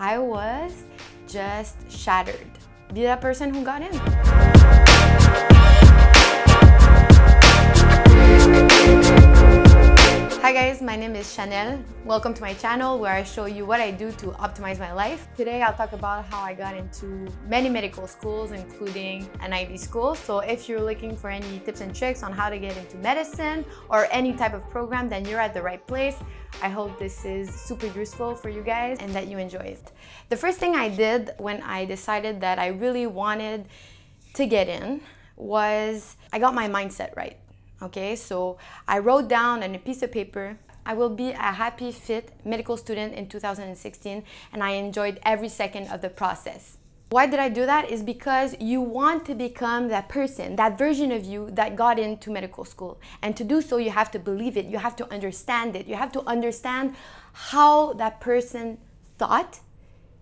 I was just shattered. Be that person who got in. Hi guys, my name is Chanel. Welcome to my channel where I show you what I do to optimize my life. Today I'll talk about how I got into many medical schools, including an Ivy school. So if you're looking for any tips and tricks on how to get into medicine or any type of program, then you're at the right place. I hope this is super useful for you guys and that you enjoy it. The first thing I did when I decided that I really wanted to get in was I got my mindset right. Okay, so I wrote down on a piece of paper, I will be a happy, fit medical student in 2016, and I enjoyed every second of the process. Why did I do that? Is because you want to become that person, that version of you that got into medical school. And to do so, you have to believe it, you have to understand it, you have to understand how that person thought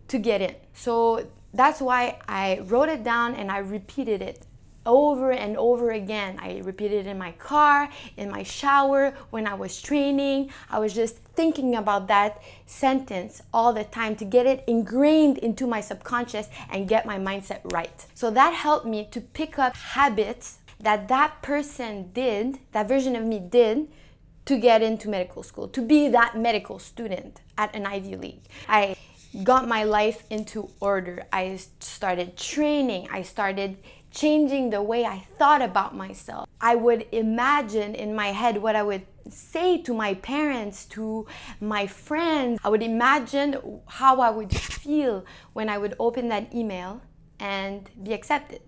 to get in. So that's why I wrote it down and I repeated it over and over again. I repeated it in my car, in my shower, when I was training. I was just thinking about that sentence all the time to get it ingrained into my subconscious and get my mindset right. So that helped me to pick up habits that person did, that version of me did, to get into medical school, to be that medical student at an Ivy League. I got my life into order. I started training. I started changing the way I thought about myself. I would imagine in my head what I would say to my parents, to my friends. I would imagine how I would feel when I would open that email and be accepted,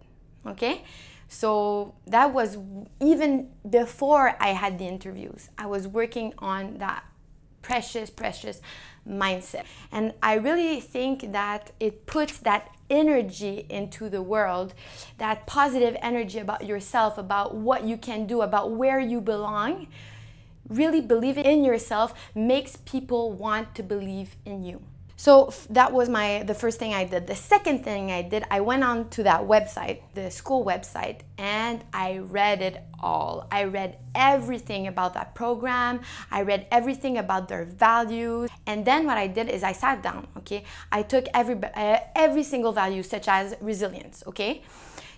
okay? So that was even before I had the interviews. I was working on that precious mindset. And I really think that it puts that energy into the world, that positive energy about yourself, about what you can do, about where you belong. Really believing in yourself makes people want to believe in you. So that was the first thing I did. The second thing I did, I went on to that website, the school website, and I read it all. I read everything about that program. I read everything about their values. And then what I did is I sat down, okay? I took every single value, such as resilience, okay?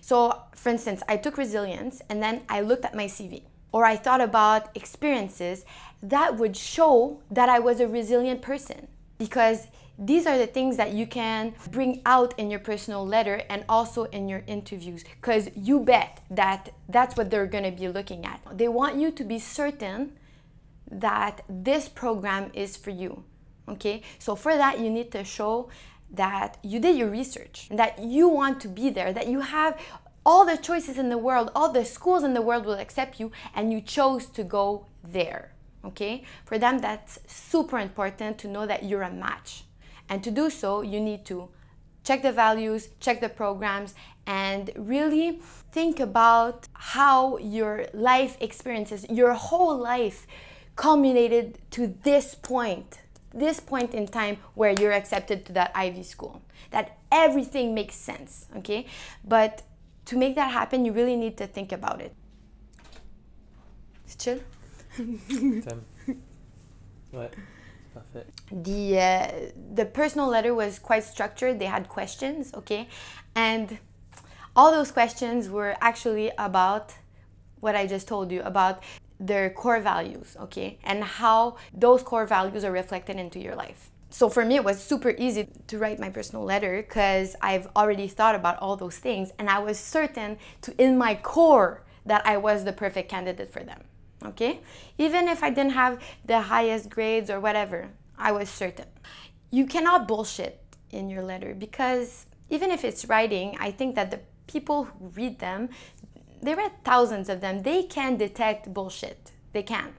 So for instance, I took resilience and then I looked at my CV. Or I thought about experiences that would show that I was a resilient person. Because these are the things that you can bring out in your personal letter and also in your interviews, because you bet that that's what they're going to be looking at. They want you to be certain that this program is for you, okay? So for that, you need to show that you did your research, that you want to be there, that you have all the choices in the world, all the schools in the world will accept you, and you chose to go there, okay? For them, that's super important to know that you're a match. And to do so, you need to check the values, check the programs, and really think about how your life experiences, your whole life culminated to this point in time where you're accepted to that Ivy school, that everything makes sense, okay? But to make that happen, you really need to think about it. It's chill. What? Parfait. The personal letter was quite structured. They had questions, okay? And all those questions were actually about what I just told you, about their core values, okay? And how those core values are reflected into your life. So for me, it was super easy to write my personal letter because I've already thought about all those things, and I was certain in my core that I was the perfect candidate for them. Okay? Even if I didn't have the highest grades or whatever, I was certain. You cannot bullshit in your letter, because even if it's writing, I think that the people who read them, they read thousands of them, they can detect bullshit. They can.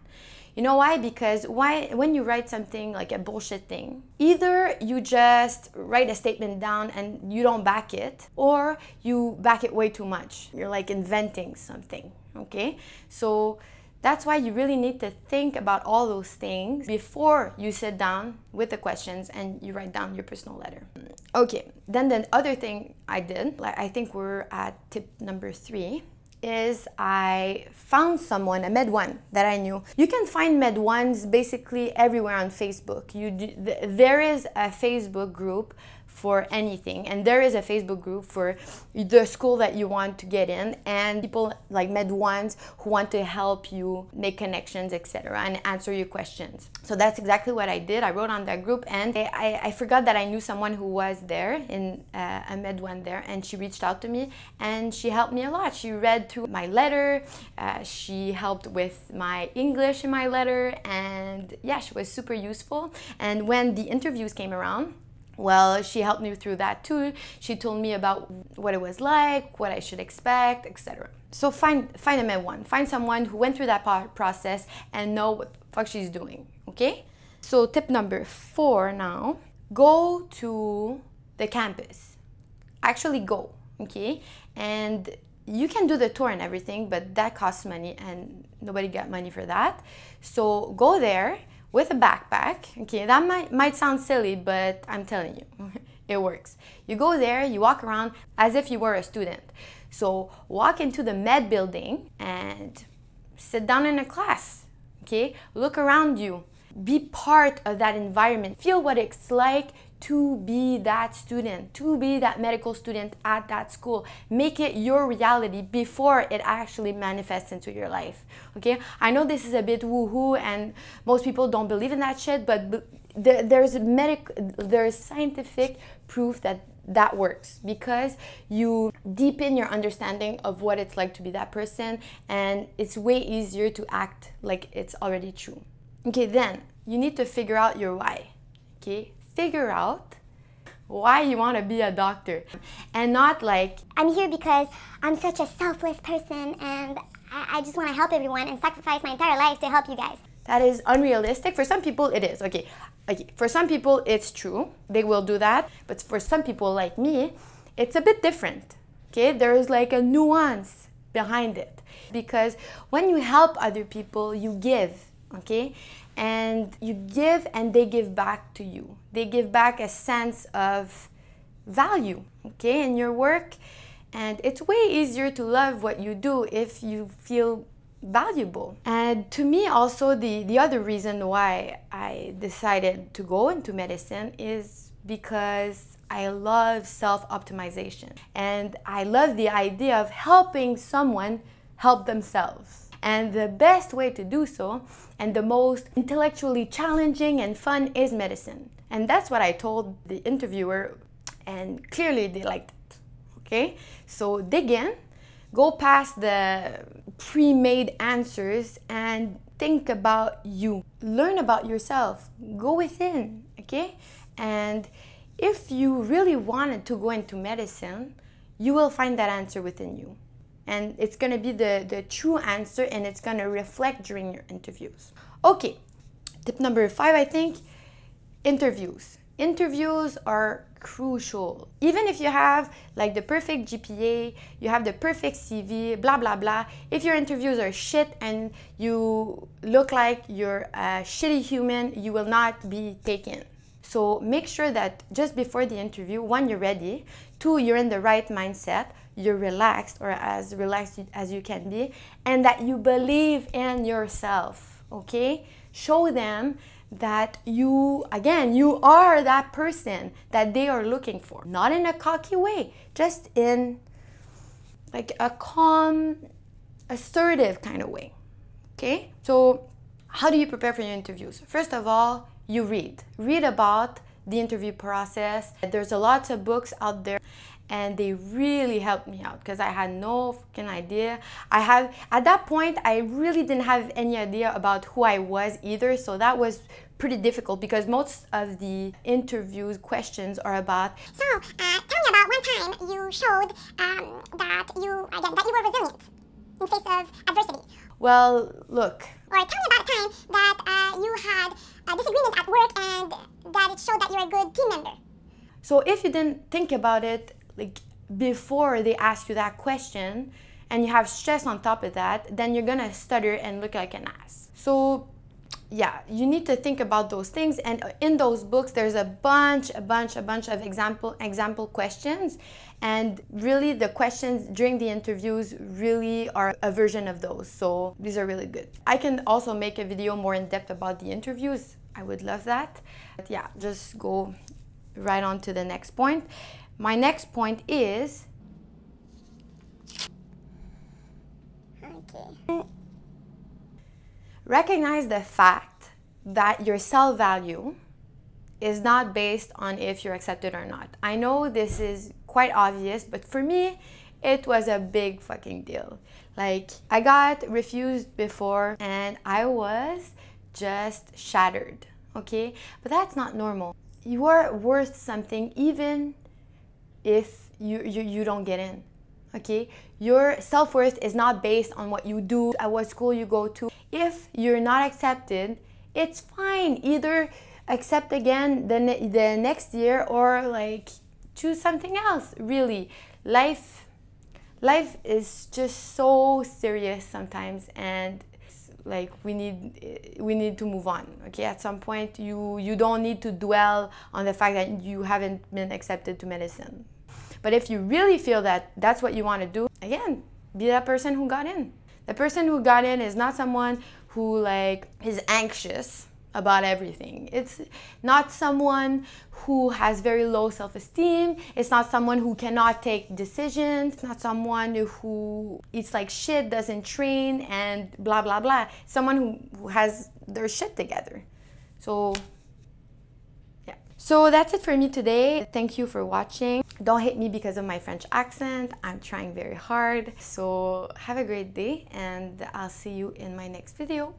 You know why? Because when you write something like a bullshit thing, either you just write a statement down and you don't back it, or you back it way too much. You're like inventing something, okay? So that's why you really need to think about all those things before you sit down with the questions and you write down your personal letter. Okay, then the other thing I did, I think we're at tip number 3, is I found someone, a Med 1 that I knew. You can find Med 1s basically everywhere on Facebook. There is a Facebook group for anything, and there is a Facebook group for the school that you want to get in, and people like Med 1s who want to help you make connections, etc., and answer your questions. So that's exactly what I did. I wrote on that group, and I forgot that I knew someone who was there in a Med 1 there, and she reached out to me and she helped me a lot. She read through my letter, she helped with my English in my letter, and yeah, she was super useful. And when the interviews came around, well, she helped me through that too. She told me about what it was like, what I should expect, etc. So find a Med 1. Find someone who went through that process and know what the fuck she's doing, okay? So tip number 4 now, go to the campus. Actually go, okay? And you can do the tour and everything, but that costs money and nobody got money for that. So go there with a backpack, okay, that might sound silly, but I'm telling you, it works. You go there, you walk around as if you were a student. So walk into the Med building and sit down in a class, okay? Look around you, be part of that environment. Feel what it's like to be that student, to be that medical student at that school. Make it your reality before it actually manifests into your life, okay? I know this is a bit woohoo and most people don't believe in that shit, but there's scientific proof that works, because you deepen your understanding of what it's like to be that person, and it's way easier to act like it's already true. Okay, then you need to figure out your why, okay? Figure out why you want to be a doctor, and not like, I'm here because I'm such a selfless person and I just want to help everyone and sacrifice my entire life to help you guys. That is unrealistic. For some people it is, okay. For some people it's true, they will do that, but for some people like me, it's a bit different, okay? There is like a nuance behind it, because when you help other people, you give, okay? And you give and they give back to you. They give back a sense of value, okay, in your work. And it's way easier to love what you do if you feel valuable. And to me also, the other reason why I decided to go into medicine is because I love self-optimization. And I love the idea of helping someone help themselves. And the best way to do so, and the most intellectually challenging and fun, is medicine. And that's what I told the interviewer, and clearly they liked it, okay? So dig in, go past the pre-made answers and think about you. Learn about yourself, go within, okay? And if you really wanted to go into medicine, you will find that answer within you. And it's going to be the true answer, and it's going to reflect during your interviews. Okay, tip number 5, I think, interviews. Interviews are crucial. Even if you have like the perfect GPA, you have the perfect CV, blah, blah, blah. If your interviews are shit and you look like you're a shitty human, you will not be taken. So make sure that just before the interview, 1, you're ready, 2, you're in the right mindset, you're relaxed, or as relaxed as you can be, and that you believe in yourself, okay? Show them that you are that person that they are looking for. Not in a cocky way, just in like a calm, assertive kind of way, okay? So how do you prepare for your interviews? First of all, you read about the interview process. There's a lot of books out there, and they really helped me out because I had no fucking idea. At that point, I really didn't have any idea about who I was either, so that was pretty difficult because most of the interview questions are about, so tell me about one time you showed that you were resilient in face of adversity. well, look, Or tell me about a time that you had a disagreement at work and that it showed that you're a good team member. so if you didn't think about it like before they ask you that question, and you have stress on top of that, then you're gonna stutter and look like an ass. So yeah, you need to think about those things. And in those books, there's a bunch of example questions. And really the questions during the interviews really are a version of those. So these are really good. I can also make a video more in depth about the interviews. I would love that. But yeah, just go right on to the next point. My next point is... Okay. Recognize the fact that your self-value is not based on if you're accepted or not. I know this is quite obvious, but for me, it was a big fucking deal. Like, I got refused before and I was just shattered, okay? But that's not normal. You are worth something even if you don't get in, okay? Your self-worth is not based on what you do, at what school you go to. If you're not accepted, it's fine. Either accept again the next year or like choose something else. Really, life is just so serious sometimes, and like we need to move on. Okay, at some point you don't need to dwell on the fact that you haven't been accepted to medicine. But if you really feel that that's what you want to do, again, be that person who got in. The person who got in is not someone who like is anxious about everything. It's not someone who has very low self-esteem. It's not someone who cannot take decisions. It's not someone who eats like shit, doesn't train, and blah, blah, blah. Someone who has their shit together. So, yeah. So that's it for me today. Thank you for watching. Don't hate me because of my French accent. I'm trying very hard. So have a great day and I'll see you in my next video.